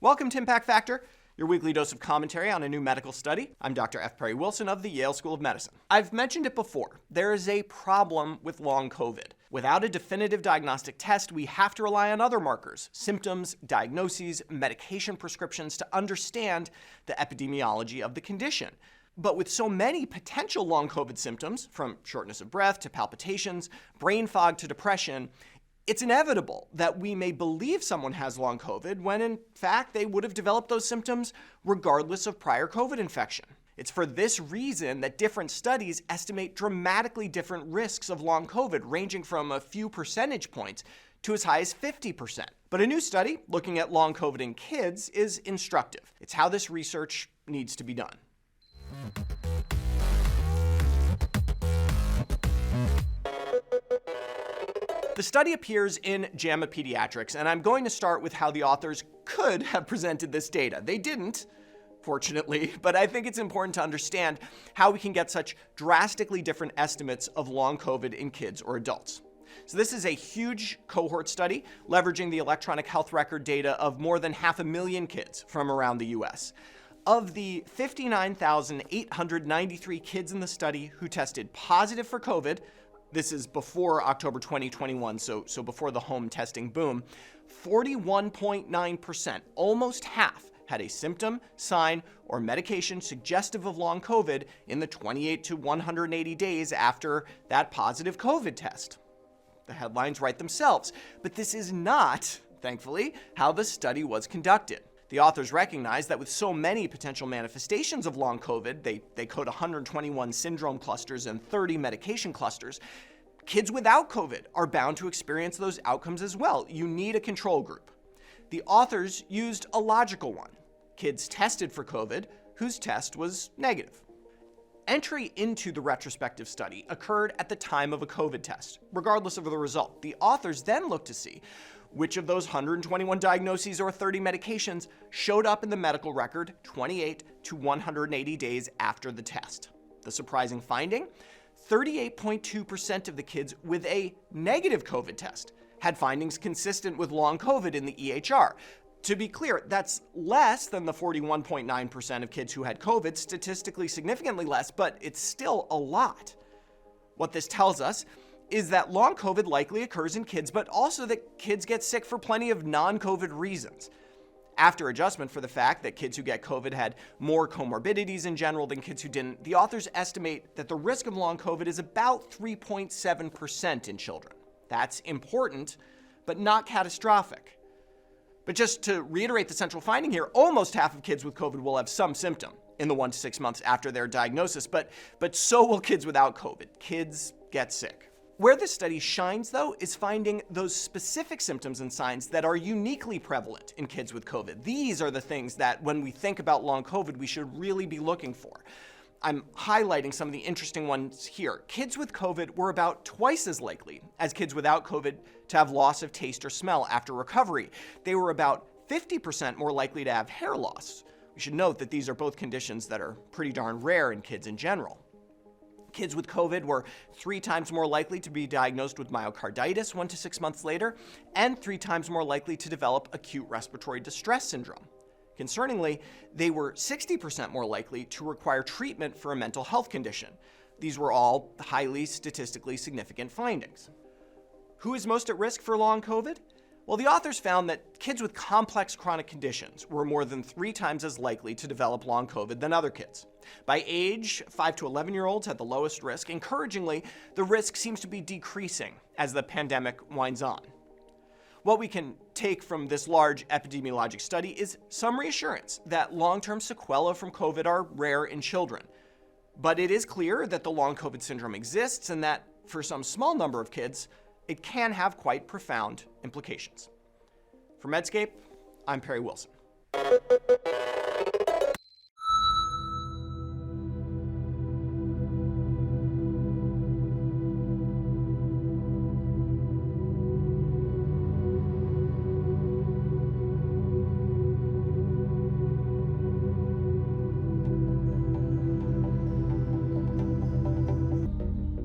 Welcome to Impact Factor, your weekly dose of commentary on a new medical study. I'm Dr. F. Perry Wilson of the Yale School of Medicine. I've mentioned it before. There is a problem with long COVID. Without a definitive diagnostic test, we have to rely on other markers, symptoms, diagnoses, medication prescriptions to understand the epidemiology of the condition. But with so many potential long COVID symptoms, from shortness of breath to palpitations, brain fog to depression, it's inevitable that we may believe someone has long COVID when in fact they would have developed those symptoms regardless of prior COVID infection. It's for this reason that different studies estimate dramatically different risks of long COVID, ranging from a few percentage points to as high as 50%. But a new study looking at long COVID in kids is instructive. It's how this research needs to be done. The study appears in JAMA Pediatrics, and I'm going to start with how the authors could have presented this data. They didn't, fortunately, but I think it's important to understand how we can get such drastically different estimates of long COVID in kids or adults. So this is a huge cohort study leveraging the electronic health record data of more than 500,000 kids from around the US. Of the 59,893 kids in the study who tested positive for COVID, this is before October 2021, so before the home testing boom, 41.9%, almost half, had a symptom, sign, or medication suggestive of long COVID in the 28 to 180 days after that positive COVID test. The headlines write themselves, but this is not, thankfully, how the study was conducted. The authors recognize that with so many potential manifestations of long COVID, they code 121 syndrome clusters and 30 medication clusters, kids without COVID are bound to experience those outcomes as well. You need a control group. The authors used a logical one: kids tested for COVID whose test was negative. Entry into the retrospective study occurred at the time of a COVID test, regardless of the result. The authors then looked to see which of those 121 diagnoses or 30 medications showed up in the medical record 28 to 180 days after the test. The surprising finding? 38.2% of the kids with a negative COVID test had findings consistent with long COVID in the EHR. To be clear, that's less than the 41.9% of kids who had COVID, statistically significantly less, but it's still a lot. What this tells us is that long COVID likely occurs in kids, but also that kids get sick for plenty of non-COVID reasons. After adjustment for the fact that kids who get COVID had more comorbidities in general than kids who didn't, the authors estimate that the risk of long COVID is about 3.7% in children. That's important, but not catastrophic. But just to reiterate the central finding here, almost half of kids with COVID will have some symptom in the 1 to 6 months after their diagnosis, but so will kids without COVID. Kids get sick. Where this study shines, though, is finding those specific symptoms and signs that are uniquely prevalent in kids with COVID. These are the things that, when we think about long COVID, we should really be looking for. I'm highlighting some of the interesting ones here. Kids with COVID were about twice as likely as kids without COVID to have loss of taste or smell after recovery. They were about 50% more likely to have hair loss. We should note that these are both conditions that are pretty darn rare in kids in general. Kids with COVID were 3 times more likely to be diagnosed with myocarditis 1 to 6 months later, and 3 times more likely to develop acute respiratory distress syndrome. Concerningly, they were 60% more likely to require treatment for a mental health condition. These were all highly statistically significant findings. Who is most at risk for long COVID? Well, the authors found that kids with complex chronic conditions were more than 3 times as likely to develop long COVID than other kids. By age, 5 to 11-year-olds had the lowest risk. Encouragingly, the risk seems to be decreasing as the pandemic winds on. What we can take from this large epidemiologic study is some reassurance that long-term sequelae from COVID are rare in children. But it is clear that the long COVID syndrome exists and that for some small number of kids, it can have quite profound implications. For Medscape, I'm Perry Wilson.